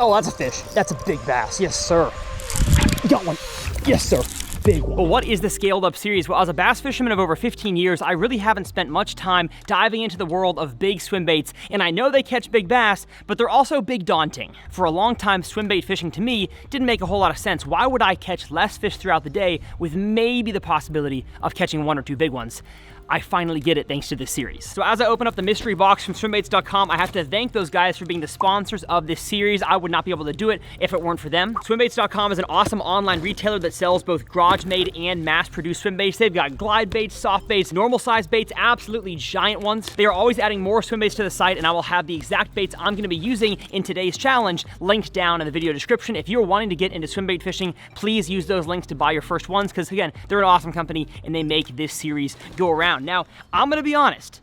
Oh, that's a fish. That's a big bass. Yes, sir. Got one. Yes, sir. Big one. Well, what is the Scaled Up series? Well, as a bass fisherman of over 15 years, I really haven't spent much time diving into the world of big swim baits, and I know they catch big bass, but they're also big daunting. For a long time, swim bait fishing to me didn't make a whole lot of sense. Why would I catch less fish throughout the day with maybe the possibility of catching 1 or 2 big ones? I finally get it thanks to this series. So as I open up the mystery box from swimbaits.com, I have to thank those guys for being the sponsors of this series. I would not be able to do it if it weren't for them. Swimbaits.com is an awesome online retailer that sells both garage-made and mass-produced swim baits. They've got glide baits, soft baits, normal size baits, absolutely giant ones. They are always adding more swim baits to the site, and I will have the exact baits I'm gonna be using in today's challenge linked down in the video description. If you're wanting to get into swim bait fishing, please use those links to buy your first ones, because again, they're an awesome company and they make this series go around. Now, I'm gonna be honest,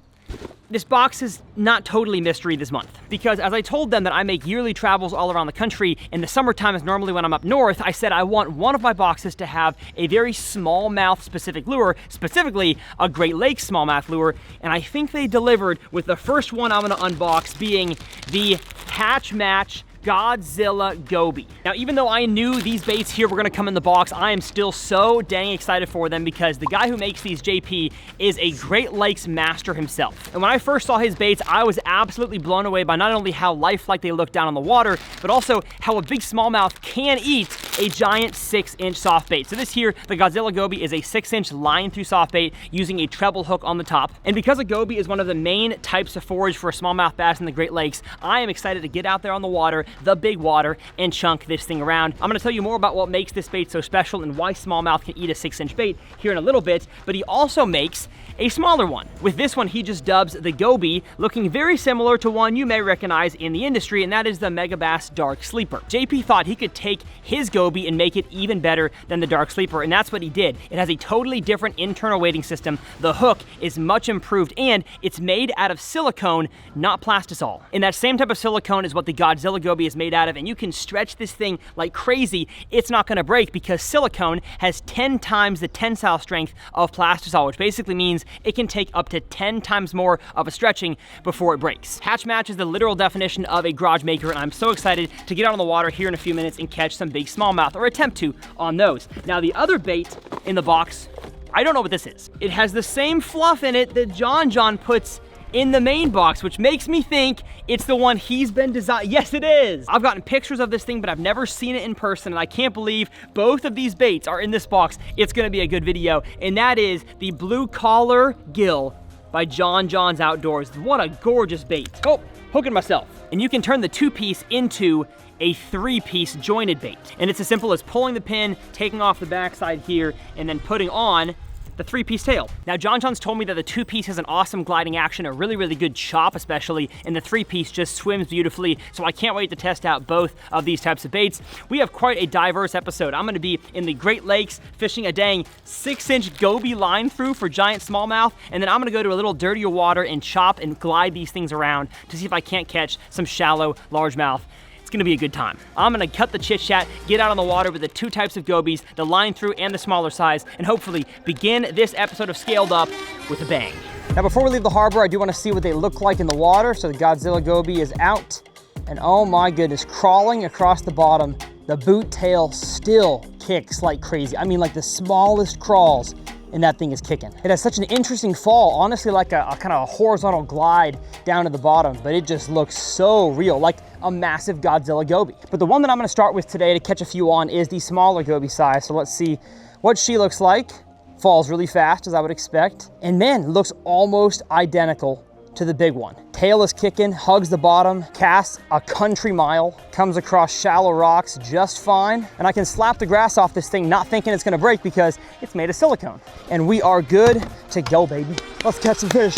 this box is not totally mystery this month, because as I told them that I make yearly travels all around the country, and the summertime is normally when I'm up north, I said I want one of my boxes to have a very smallmouth specific lure, specifically a Great Lakes smallmouth lure, and I think they delivered with the first one I'm gonna unbox being the Hatch Match Godzilla Goby. Now, even though I knew these baits here were gonna come in the box, I am still so dang excited for them because the guy who makes these, JP, is a Great Lakes master himself. And when I first saw his baits, I was absolutely blown away by not only how lifelike they look down on the water, but also how a big smallmouth can eat a giant 6-inch soft bait. So this here, the Godzilla Goby, is a 6-inch line through soft bait using a treble hook on the top. And because a goby is one of the main types of forage for a smallmouth bass in the Great Lakes, I am excited to get out there on the water, the big water, and chunk this thing around. I'm gonna tell you more about what makes this bait so special and why smallmouth can eat a 6-inch bait here in a little bit, but he also makes a smaller one. With this one, he just dubs the Goby, looking very similar to one you may recognize in the industry, and that is the Megabass Dark Sleeper. JP thought he could take his Goby and make it even better than the Dark Sleeper, and that's what he did. It has a totally different internal weighting system. The hook is much improved, and it's made out of silicone, not plastisol. And that same type of silicone is what the Godzilla Goby is made out of, and you can stretch this thing like crazy. It's not gonna break because silicone has 10 times the tensile strength of plastisol, which basically means it can take up to 10 times more of a stretching before it breaks. Hatch Match is the literal definition of a garage maker, and I'm so excited to get out on the water here in a few minutes and catch some big smallmouth, or attempt to on those. Now, the other bait in the box, I don't know what this is. It has the same fluff in it that John puts in the main box, which makes me think it's the one he's been designing. Yes, it is. I've gotten pictures of this thing, but I've never seen it in person, and I can't believe both of these baits are in this box. It's gonna be a good video, and that is the Blue Collar Gill by John's Outdoors. What a gorgeous bait. Oh, hooking myself. And you can turn the 2-piece into a 3-piece jointed bait. And it's as simple as pulling the pin, taking off the backside here, and then putting on the 3-piece tail. Now, John's told me that the 2-piece has an awesome gliding action, a really, really good chop especially, and the 3-piece just swims beautifully, so I can't wait to test out both of these types of baits. We have quite a diverse episode. I'm gonna be in the Great Lakes fishing a dang 6-inch Goby line through for giant smallmouth, and then I'm gonna go to a little dirtier water and chop and glide these things around to see if I can't catch some shallow largemouth. It's gonna be a good time. I'm gonna cut the chit chat, get out on the water with the 2 types of gobies, the line through and the smaller size, and hopefully begin this episode of Scaled Up with a bang. Now, before we leave the harbor, I do wanna see what they look like in the water. So the Godzilla Goby is out, and oh my goodness, crawling across the bottom. The boot tail still kicks like crazy. I mean, like the smallest crawls, and that thing is kicking. It has such an interesting fall, honestly like a kind of a horizontal glide down to the bottom, but it just looks so real, like a massive Godzilla Goby. But the one that I'm gonna start with today to catch a few on is the smaller Goby size. So let's see what she looks like. Falls really fast, as I would expect. And man, looks almost identical to the big one. Tail is kicking, hugs the bottom, casts a country mile, comes across shallow rocks just fine. And I can slap the grass off this thing, not thinking it's gonna break because it's made of silicone. And we are good to go, baby. Let's catch some fish.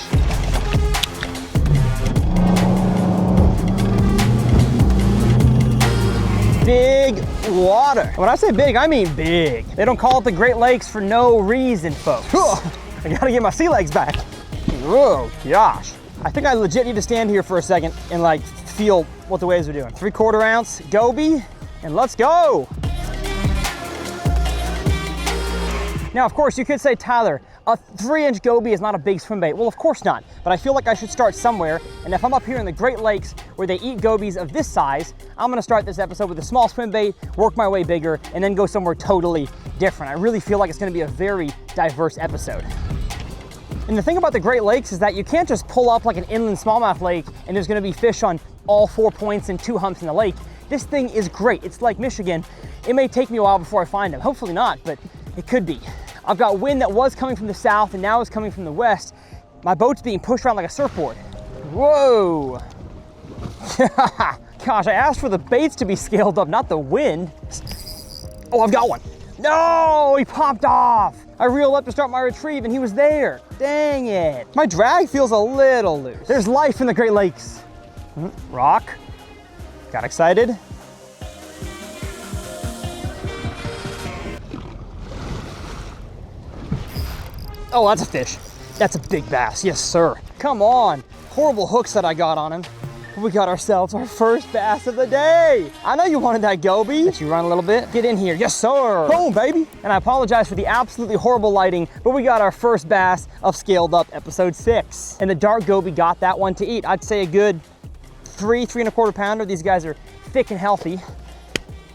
Big water. When I say big, I mean big. They don't call it the Great Lakes for no reason, folks. I gotta get my sea legs back. Oh gosh. I think I legit need to stand here for a second and like feel what the waves are doing. 3/4 ounce Goby, and let's go. Now, of course, you could say, Tyler, A 3-inch goby is not a big swim bait. Well, of course not, but I feel like I should start somewhere. And if I'm up here in the Great Lakes where they eat gobies of this size, I'm gonna start this episode with a small swim bait, work my way bigger, and then go somewhere totally different. I really feel like it's gonna be a very diverse episode. And the thing about the Great Lakes is that you can't just pull up like an inland smallmouth lake and there's gonna be fish on all 4 points and 2 humps in the lake. This thing is great. It's like Michigan. It may take me a while before I find them. Hopefully not, but it could be. I've got wind that was coming from the south and now is coming from the west. My boat's being pushed around like a surfboard. Whoa. Gosh, I asked for the baits to be scaled up, not the wind. Oh, I've got one. No, he popped off. I reeled up to start my retrieve and he was there. Dang it. My drag feels a little loose. There's life in the Great Lakes. Rock. Got excited. Oh, that's a fish. That's a big bass, yes sir. Come on, horrible hooks that I got on him. We got ourselves our first bass of the day. I know you wanted that goby. Let you run a little bit. Get in here, yes sir. Boom, baby. And I apologize for the absolutely horrible lighting, but we got our first bass of Scaled Up episode 6. And the dark goby got that one to eat. I'd say a good 3.25 pounder. These guys are thick and healthy.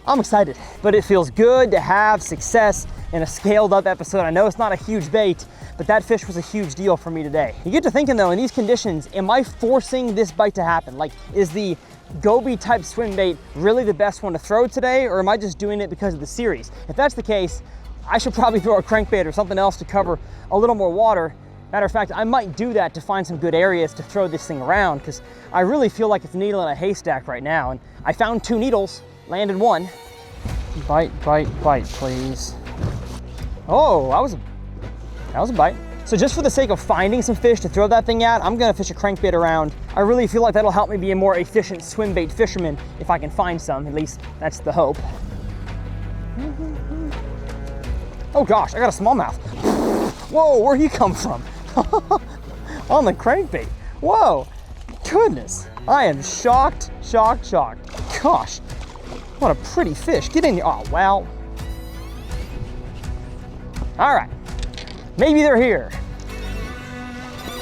I'm excited, but it feels good to have success in a Scaled Up episode. I know it's not a huge bait, but that fish was a huge deal for me today. You get to thinking though, in these conditions, am I forcing this bite to happen? Like, is the goby type swim bait really the best one to throw today, or am I just doing it because of the series? If that's the case, I should probably throw a crankbait or something else to cover a little more water. Matter of fact, I might do that to find some good areas to throw this thing around, because I really feel like it's a needle in a haystack right now. And I found 2 needles, landed one. Bite, bite, bite, please. Oh, that was a bite. So just for the sake of finding some fish to throw that thing at, I'm gonna fish a crankbait around. I really feel like that'll help me be a more efficient swim bait fisherman if I can find some. At least that's the hope. Oh gosh, I got a smallmouth. Whoa, where'd he come from? On the crankbait. Whoa, goodness. I am shocked, shocked, shocked. Gosh, what a pretty fish. Get in here. Oh, wow. All right, maybe they're here.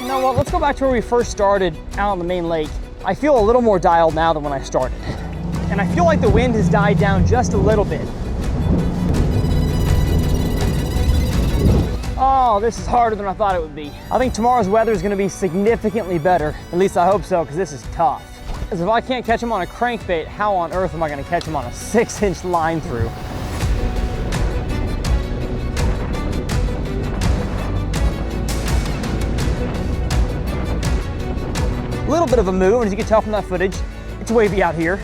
You know what, let's go back to where we first started out on the main lake. I feel a little more dialed now than when I started. And I feel like the wind has died down just a little bit. Oh, this is harder than I thought it would be. I think tomorrow's weather is gonna be significantly better. At least I hope so, because this is tough. Because if I can't catch them on a crankbait, how on earth am I gonna catch them on a 6-inch line through? A little bit of a move, and as you can tell from that footage, it's wavy out here.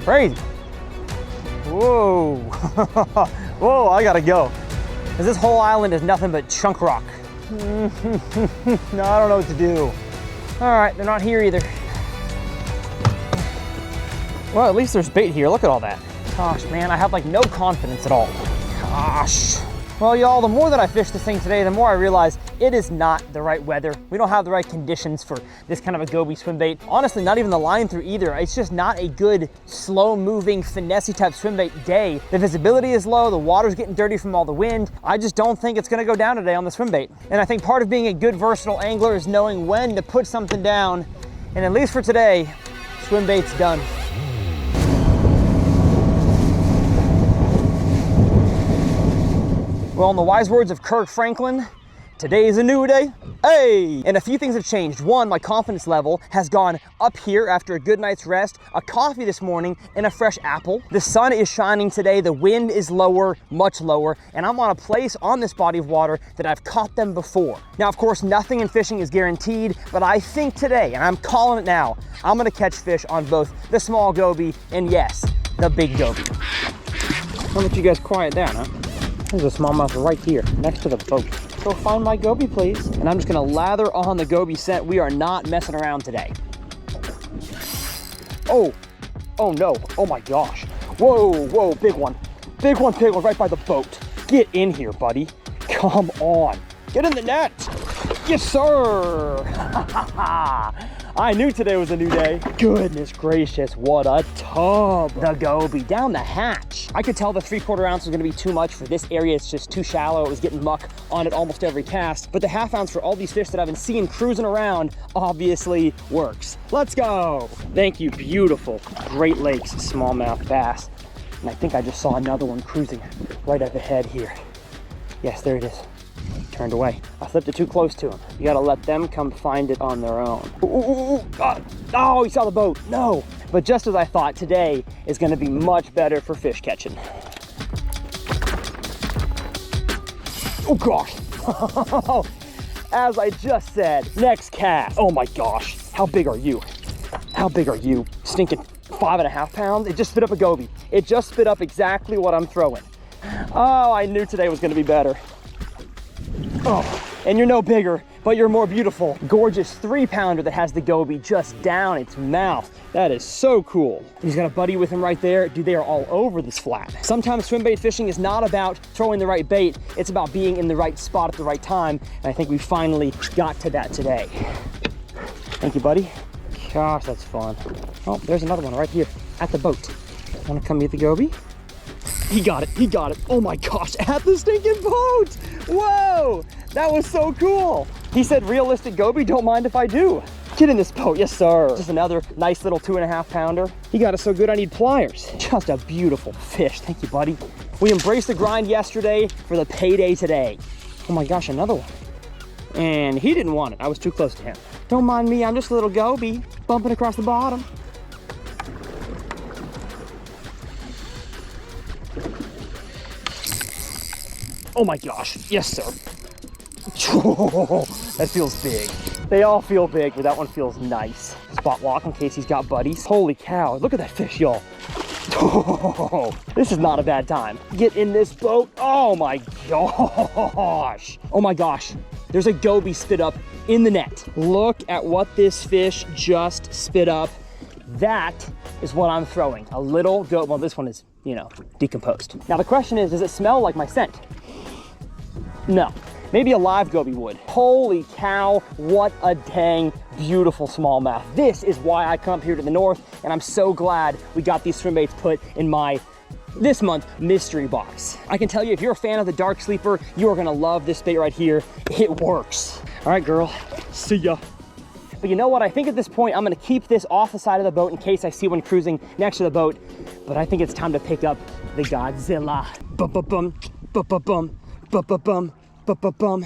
Crazy. Whoa. Whoa, I gotta go. Because this whole island is nothing but chunk rock. No, I don't know what to do. All right, they're not here either. Well, at least there's bait here. Look at all that. Gosh, man, I have like no confidence at all. Gosh. Well, y'all, the more that I fish this thing today, the more I realize it is not the right weather. We don't have the right conditions for this kind of a goby swim bait. Honestly, not even the line through either. It's just not a good, slow-moving, finessey type swim bait day. The visibility is low, the water's getting dirty from all the wind. I just don't think it's gonna go down today on the swim bait. And I think part of being a good, versatile angler is knowing when to put something down. And at least for today, swim bait's done. Well, in the wise words of Kirk Franklin, today is a new day. Hey! And a few things have changed. One, my confidence level has gone up here after a good night's rest, a coffee this morning, and a fresh apple. The sun is shining today, the wind is lower, much lower, and I'm on a place on this body of water that I've caught them before. Now, of course, nothing in fishing is guaranteed, but I think today, and I'm calling it now, I'm gonna catch fish on both the small goby and yes, the big goby. I'll let you guys quiet down, huh? There's a smallmouth right here, next to the boat. Go find my goby, please. And I'm just gonna lather on the goby scent. We are not messing around today. Oh no, oh my gosh. Whoa, whoa, big one. Big one right by the boat. Get in here, buddy. Come on, get in the net. Yes, sir. I knew today was a new day. Goodness gracious, what a tub. The goby down the hatch. I could tell the 3/4 ounce was gonna be too much for this area. It's just too shallow. It was getting muck on it almost every cast. But the 1/2 ounce for all these fish that I've been seeing cruising around obviously works. Let's go. Thank you, beautiful Great Lakes smallmouth bass. And I think I just saw another one cruising right up ahead here. Yes, there it is. Turned away. I flipped it too close to him. You gotta let them come find it on their own. Ooh, ooh, ooh. Oh, he saw the boat. No. But just as I thought, today is gonna be much better for fish catching. Oh gosh. As I just said, next cast. Oh my gosh. How big are you? How big are you? Stinking 5.5 pounds. It just spit up a goby. It just spit up exactly what I'm throwing. Oh, I knew today was gonna be better. Oh, and you're no bigger, but you're more beautiful. Gorgeous 3-pounder that has the goby just down its mouth. That is so cool. He's got a buddy with him right there. Dude, they are all over this flat. Sometimes swim bait fishing is not about throwing the right bait. It's about being in the right spot at the right time. And I think we finally got to that today. Thank you, buddy. Gosh, that's fun. Oh, there's another one right here at the boat. Wanna come meet the goby? He got it, he got it. Oh my gosh, at the stinking boat. Whoa, that was so cool. He said, realistic goby, don't mind if I do. Get in this boat, yes sir. Just another nice little 2.5 pounder. He got it so good I need pliers. Just a beautiful fish, thank you buddy. We embraced the grind yesterday for the payday today. Oh my gosh, another one. And he didn't want it, I was too close to him. Don't mind me, I'm just a little goby, bumping across the bottom. Oh my gosh, yes sir. That feels big. They all feel big, but that one feels nice. Spot lock in case he's got buddies. Holy cow, look at that fish, y'all. This is not a bad time. Get in this boat. Oh my gosh. Oh my gosh, there's a goby spit up in the net. Look at what this fish just spit up. That is what I'm throwing. A little goat, well this one is, you know, decomposed. Now the question is, does it smell like my scent? No, maybe a live goby would. Holy cow, what a dang beautiful smallmouth. This is why I come up here to the north, and I'm so glad we got these swim baits put in my, this month, mystery box. I can tell you, if you're a fan of the dark sleeper, you are gonna love this bait right here. It works. All right, girl, see ya. But you know what, I think at this point, I'm gonna keep this off the side of the boat in case I see one cruising next to the boat, but I think it's time to pick up the Godzilla. Bum-bum-bum, bum-bum-bum. Ba-ba-bum, ba-ba-bum,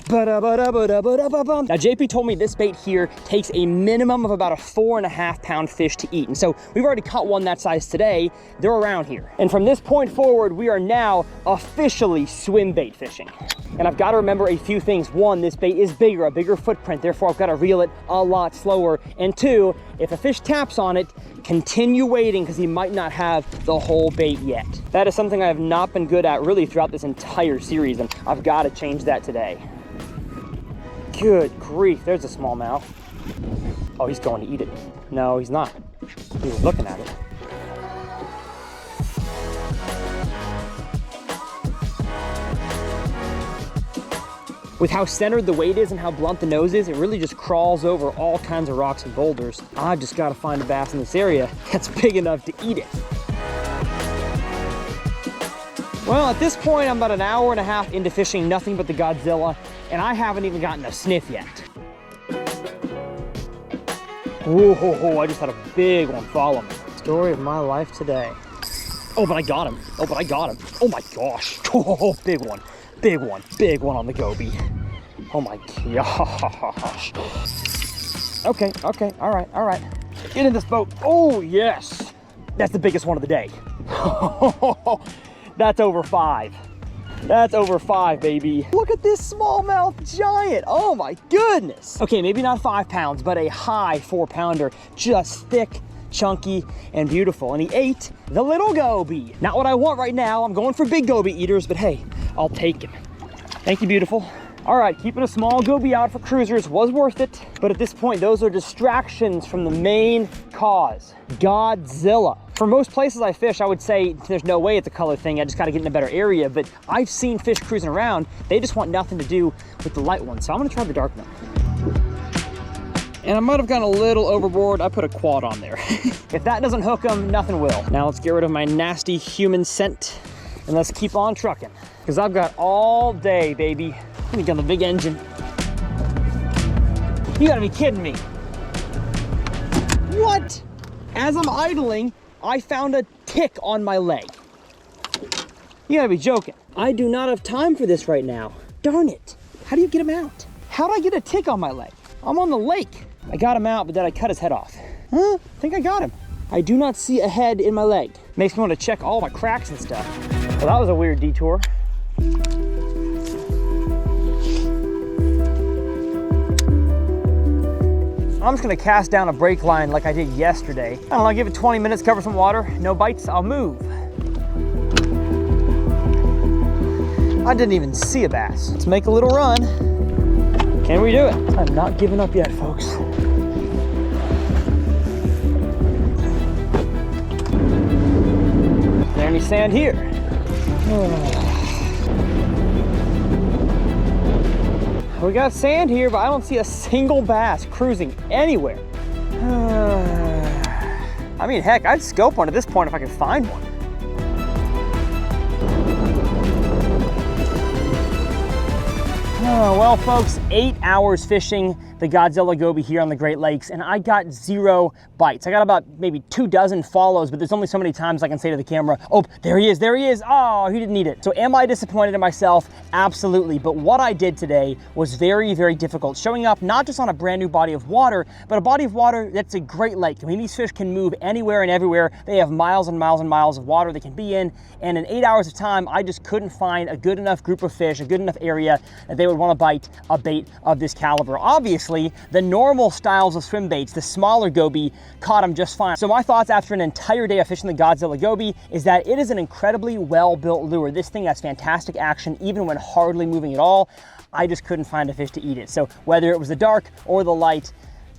ba-da-ba-da-ba-da-ba-da-ba-bum. Now JP told me this bait here takes a minimum of about a 4.5 pound fish to eat. And so we've already caught one that size today. They're around here. And from this point forward, we are now officially swim bait fishing. And I've got to remember a few things. One, this bait is bigger, a bigger footprint. Therefore, I've got to reel it a lot slower. And two, if a fish taps on it, continue waiting because he might not have the whole bait yet. That is something I have not been good at really throughout this entire series, and I've got to change that today. Good grief, there's a smallmouth. Oh, he's going to eat it. No, he's not. He was looking at it. With how centered the weight is and how blunt the nose is, it really just crawls over all kinds of rocks and boulders. I've just got to find a bass in this area that's big enough to eat it. Well, at this point, I'm about an hour and a half into fishing nothing but the Godzilla, and I haven't even gotten a sniff yet. Whoa, I just had a big one follow me. Story of my life today. Oh, but I got him. Oh, but I got him. Oh my gosh. Oh, big one. Big one. Big one on the goby. Oh my gosh. Okay, okay, all right. Get in this boat. Oh, yes. That's the biggest one of the day. That's over 5. That's over 5, baby. Look at this smallmouth giant. Oh my goodness. Okay, maybe not 5 pounds, but a high 4-pounder. Just thick, chunky, and beautiful. And he ate the little goby. Not what I want right now. I'm going for big goby eaters, but hey, I'll take him. Thank you, beautiful. All right, keeping a small goby out for cruisers was worth it, but at this point, those are distractions from the main cause, Godzilla. For most places I fish, I would say there's no way it's a color thing. I just got to get in a better area, but I've seen fish cruising around. They just want nothing to do with the light one, so I'm gonna try the dark one. And I might have gone a little overboard. I put a quad on there. If that doesn't hook them, nothing will. Now let's get rid of my nasty human scent and let's keep on trucking. Because I've got all day, baby. Let me get on the big engine. You gotta be kidding me. What? As I'm idling, I found a tick on my leg. You gotta be joking. I do not have time for this right now. Darn it. How do you get him out? How do I get a tick on my leg? I'm on the lake. I got him out, but then I cut his head off. Huh? I think I got him. I do not see a head in my leg. Makes me want to check all my cracks and stuff. Well, that was a weird detour. I'm just gonna cast down a brake line like I did yesterday. I don't know, give it 20 minutes, cover some water, no bites, I'll move. I didn't even see a bass. Let's make a little run. Can we do it? I'm not giving up yet, folks. Is there any sand here? We got sand here, but I don't see a single bass cruising anywhere. I mean, heck, I'd scope one at this point if I could find one. Oh, well, folks, 8 hours fishing the Godzilla goby here on the Great Lakes, and I got 0 bites. I got about maybe 24 follows, but there's only so many times I can say to the camera, oh, there he is, there he is. Oh, he didn't eat it. So am I disappointed in myself? Absolutely. But what I did today was very, very difficult. Showing up not just on a brand new body of water, but a body of water that's a Great Lake. I mean, these fish can move anywhere and everywhere. They have miles and miles and miles of water they can be in. And in 8 hours of time, I just couldn't find a good enough group of fish, a good enough area that they would want to bite a bait of this caliber. Obviously, the normal styles of swim baits, the smaller goby, caught them just fine. So my thoughts after an entire day of fishing the Godzilla goby is that it is an incredibly well-built lure. This thing has fantastic action, even when hardly moving at all. I just couldn't find a fish to eat it. So whether it was the dark or the light,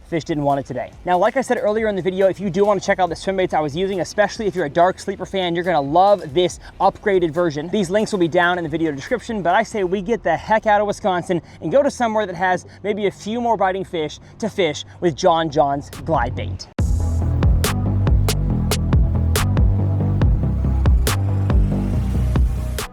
fish didn't want it today. Now, like I said earlier in the video, if you do want to check out the swim baits I was using, especially if you're a dark sleeper fan, you're gonna love this upgraded version. These links will be down in the video description, but I say we get the heck out of Wisconsin and go to somewhere that has maybe a few more biting fish to fish with John John's glide bait.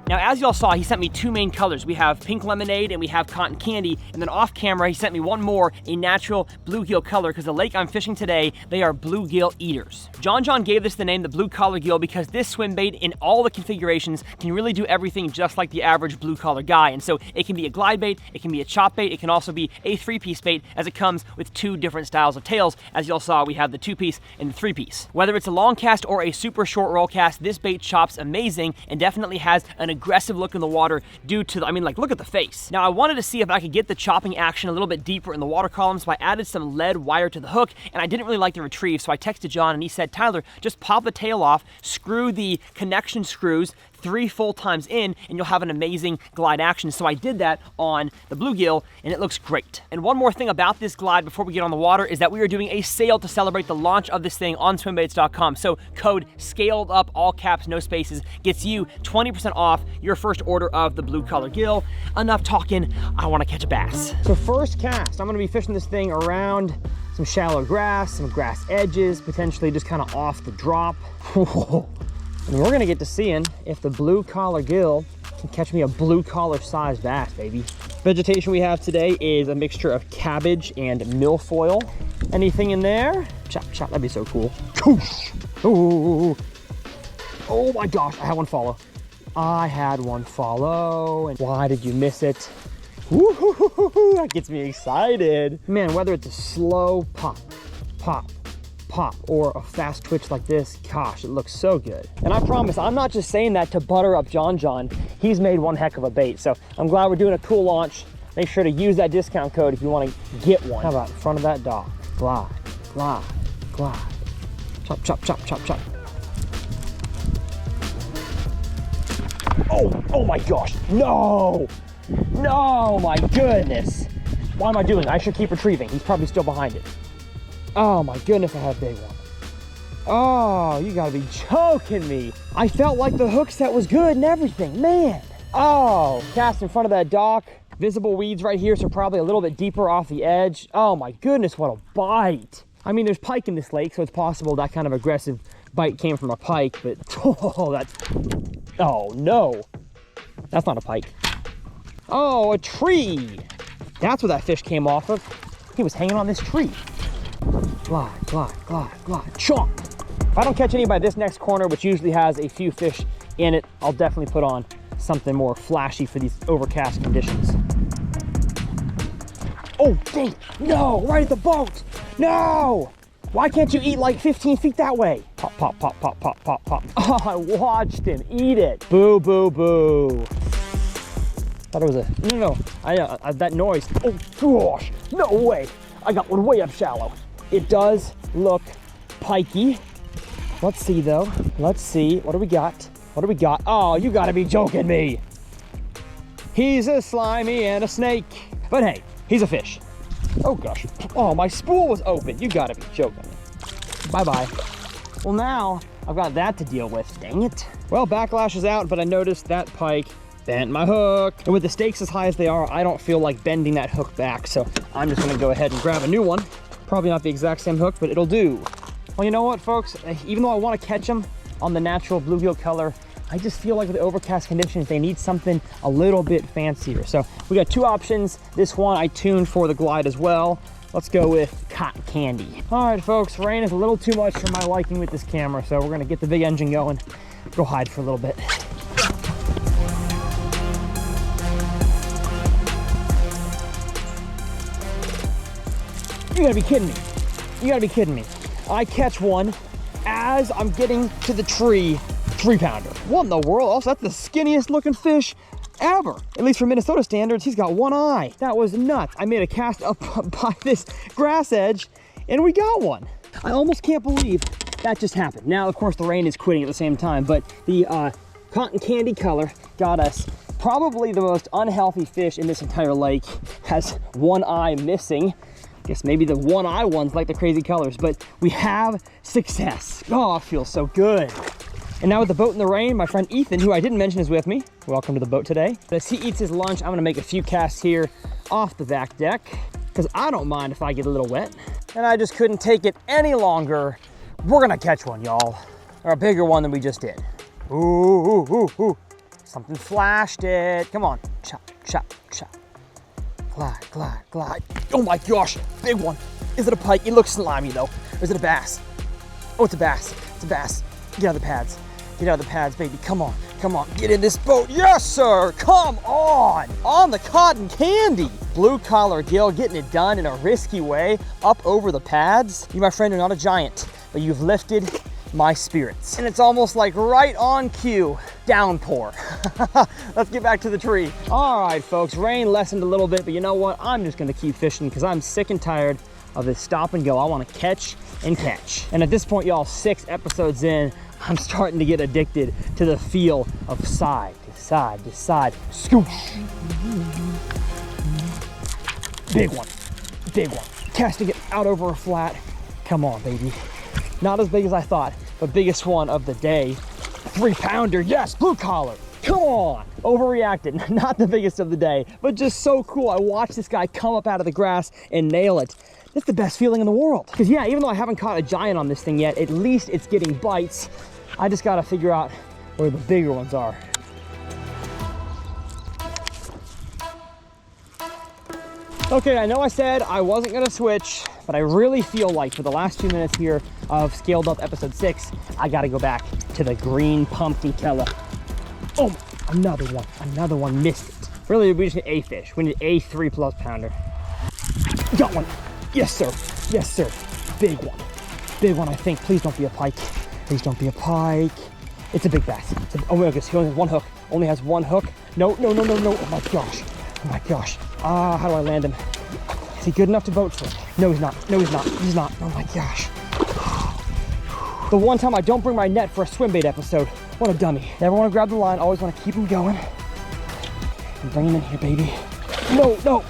Now, as y'all saw, he sent me 2 main colors. We have pink lemonade and we have cotton candy. And then off camera, he sent me one more, a natural bluegill color, because the lake I'm fishing today, they are bluegill eaters. John gave this the name the blue collar gill because this swim bait in all the configurations can really do everything just like the average blue collar guy. And so it can be a glide bait, it can be a chop bait, it can also be a 3-piece bait, as it comes with 2 different styles of tails. As y'all saw, we have the 2-piece and the 3-piece. Whether it's a long cast or a super short roll cast, this bait chops amazing and definitely has an aggressive look in the water due to, I mean, like, look at the face. Now, I wanted to see if I could get the chopping action a little bit deeper in the water column, so I added some lead wire to the hook, and I didn't really like the retrieve, so I texted John and he said, Tyler, just pop the tail off, screw the connection screws 3 full times in, and you'll have an amazing glide action. So I did that on the bluegill, and it looks great. And one more thing about this glide before we get on the water is that we are doing a sale to celebrate the launch of this thing on swimbaits.com. So code scaled up, all caps, no spaces, gets you 20% off your first order of the blue collar gill. Enough talking, I want to catch a bass. So first cast, I'm going to be fishing this thing around some shallow grass, some grass edges, potentially just kind of off the drop. And we're gonna get to seeing if the blue collar gill can catch me a blue collar sized bass, baby. Vegetation we have today is a mixture of cabbage and milfoil. Anything in there? Chop, chop, that'd be so cool. Ooh. Oh my gosh, I had one follow. And why did you miss it? Woo-hoo-hoo-hoo-hoo. That gets me excited. Man, whether it's a slow pop, or a fast twitch like this, gosh, it looks so good. And I promise, I'm not just saying that to butter up John. He's made one heck of a bait. So I'm glad we're doing a cool launch. Make sure to use that discount code if you want to get one. How about in front of that dock? Glide, glide, glide. Chop, chop, chop, chop, chop. Oh my gosh, no, my goodness. Why am I doing it? I should keep retrieving. He's probably still behind it. Oh my goodness, I had a big one. Oh, you gotta be joking me. I felt like the hook set was good and everything, man. Oh, cast in front of that dock. Visible weeds right here, so probably a little bit deeper off the edge. Oh my goodness, what a bite. I mean, there's pike in this lake, so it's possible that kind of aggressive bite came from a pike, but oh no, that's not a pike. Oh, a tree. That's where that fish came off of. He was hanging on this tree. Glide, glide, glide, glide, chomp. If I don't catch any by this next corner, which usually has a few fish in it, I'll definitely put on something more flashy for these overcast conditions. Oh, dang, no, right at the boat. No, why can't you eat like 15 feet that way? Pop, pop, pop, pop, pop, pop, pop. Oh, I watched him eat it. Boo, boo, boo. Thought it was a, no, that noise. Oh gosh, no way. I got one way up shallow. It does look pikey. Let's see though, let's see, what do we got? What do we got? Oh, you gotta be joking me. He's a slimy and a snake. But hey, he's a fish. Oh gosh, oh, my spool was open. You gotta be joking me. Bye-bye. Well now, I've got that to deal with, dang it. Well, backlash is out, but I noticed that pike bent my hook. And with the stakes as high as they are, I don't feel like bending that hook back. So I'm just gonna go ahead and grab a new one. Probably not the exact same hook, but it'll do. Well, you know what, folks? Even though I wanna catch them on the natural bluegill color, I just feel like with the overcast conditions, they need something a little bit fancier. So we got two options. This one I tuned for the glide as well. Let's go with cotton candy. All right, folks, rain is a little too much for my liking with this camera, so we're gonna get the big engine going, go hide for a little bit. You gotta be kidding me. You gotta be kidding me. I catch one as I'm getting to the tree, 3-pounder. What in the world? Also, that's the skinniest looking fish ever. At least for Minnesota standards, he's got one eye. That was nuts. I made a cast up by this grass edge and we got one. I almost can't believe that just happened. Now, of course, the rain is quitting at the same time, but the cotton candy color got us probably the most unhealthy fish in this entire lake. Has one eye missing. Guess maybe the one eye ones like the crazy colors, but we have success. Oh, it feels so good. And now with the boat in the rain, my friend Ethan, who I didn't mention is with me. Welcome to the boat today. As he eats his lunch, I'm gonna make a few casts here off the back deck because I don't mind if I get a little wet. And I just couldn't take it any longer. We're gonna catch one, y'all. Or a bigger one than we just did. Ooh, ooh, ooh, ooh. Something flashed it. Come on, chop, chop, chop. Glide, glide, glide. Oh my gosh, big one. Is it a pike? It looks slimy though. Or is it a bass? Oh, it's a bass. It's a bass. Get out of the pads. Get out of the pads, baby. Come on, come on. Get in this boat. Yes, sir. Come on the cotton candy. Blue collar gill getting it done in a risky way up over the pads. You, my friend, are not a giant, but you've lifted my spirits. And it's almost like right on cue, downpour. Let's get back to the tree. All right, folks, rain lessened a little bit, but you know what? I'm just gonna keep fishing because I'm sick and tired of this stop and go. I wanna catch and catch. And at this point, y'all, 6 episodes in, I'm starting to get addicted to the feel of side to side to side. Scoosh. Big one, big one. Casting it out over a flat. Come on, baby. Not as big as I thought, but biggest one of the day. 3-pounder, yes, blue collar. Come on, overreacted, not the biggest of the day, but just so cool. I watched this guy come up out of the grass and nail it. That's the best feeling in the world. Because yeah, even though I haven't caught a giant on this thing yet, at least it's getting bites. I just gotta figure out where the bigger ones are. Okay, I know I said I wasn't gonna switch, but I really feel like for the last 2 minutes here of Scaled Up episode 6, I gotta go back to the green pumpkin color. Oh, another one missed it. Really, we just need a fish. We need a 3+ pounder. Got one. Yes, sir. Yes, sir. Big one, I think. Please don't be a pike. Please don't be a pike. It's a big bass. Oh my goodness, he only has one hook. Only has one hook. No, no, no, no, no. Oh my gosh. Oh my gosh. Ah, how do I land him? Is he good enough to boat swim? No, he's not. No, he's not. He's not. Oh my gosh. The one time I don't bring my net for a swim bait episode. What a dummy. Never want to grab the line. Always want to keep him going. And bring him in here, baby. No, no.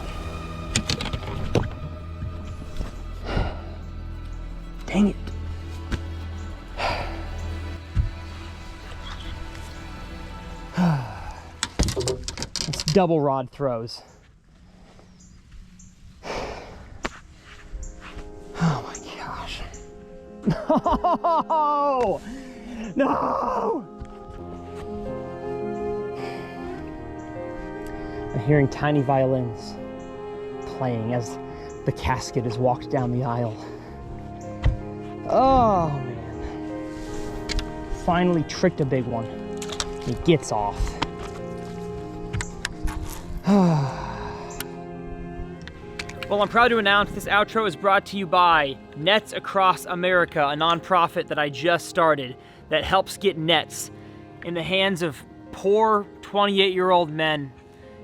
Dang it. double rod throws. Oh my gosh. No! No! I'm hearing tiny violins playing as the casket is walked down the aisle. Oh man. Finally tricked a big one. He gets off. Well, I'm proud to announce this outro is brought to you by Nets Across America, a nonprofit that I just started that helps get nets in the hands of poor 28-year-old men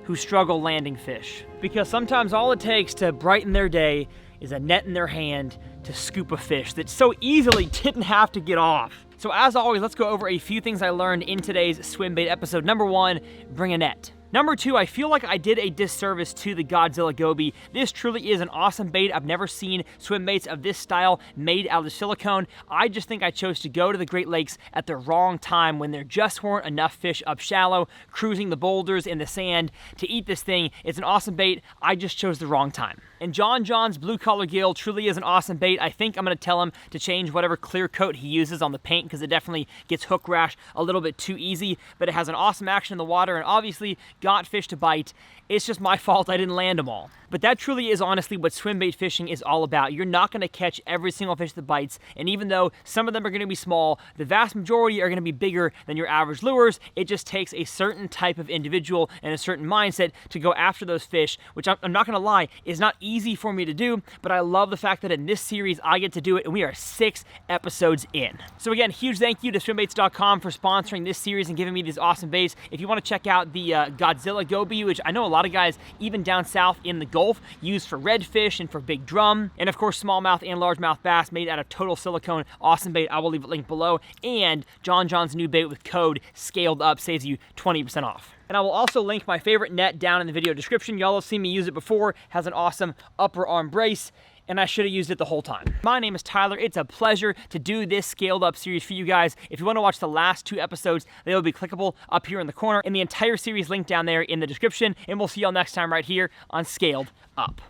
who struggle landing fish. Because sometimes all it takes to brighten their day is a net in their hand to scoop a fish that so easily didn't have to get off. So as always, let's go over a few things I learned in today's swim bait episode. Number 1, bring a net. Number 2, I feel like I did a disservice to the Godzilla Goby. This truly is an awesome bait. I've never seen swim baits of this style made out of silicone. I just think I chose to go to the Great Lakes at the wrong time when there just weren't enough fish up shallow, cruising the boulders in the sand to eat this thing. It's an awesome bait. I just chose the wrong time. And John's Blue Collar Gill truly is an awesome bait. I think I'm gonna tell him to change whatever clear coat he uses on the paint because it definitely gets hook rash a little bit too easy, but it has an awesome action in the water and obviously got fish to bite. It's just my fault I didn't land them all. But that truly is honestly what swim bait fishing is all about. You're not gonna catch every single fish that bites, and even though some of them are gonna be small, the vast majority are gonna be bigger than your average lures. It just takes a certain type of individual and a certain mindset to go after those fish, which I'm not gonna lie, is not easy for me to do, but I love the fact that in this series I get to do it, and we are 6 episodes in. So again, huge thank you to swimbaits.com for sponsoring this series and giving me these awesome baits. If you wanna check out the Godzilla Goby, which I know a lot of guys, even down south in the Gulf, use for redfish and for big drum, and of course smallmouth and largemouth bass made out of total silicone, awesome bait. I will leave a link below. And John's new bait with code Scaled Up saves you 20% off. And I will also link my favorite net down in the video description. Y'all have seen me use it before. Has an awesome upper arm brace, and I should have used it the whole time. My name is Tyler. It's a pleasure to do this Scaled Up series for you guys. If you want to watch the last 2 episodes, they will be clickable up here in the corner, and the entire series linked down there in the description, and we'll see y'all next time right here on Scaled Up.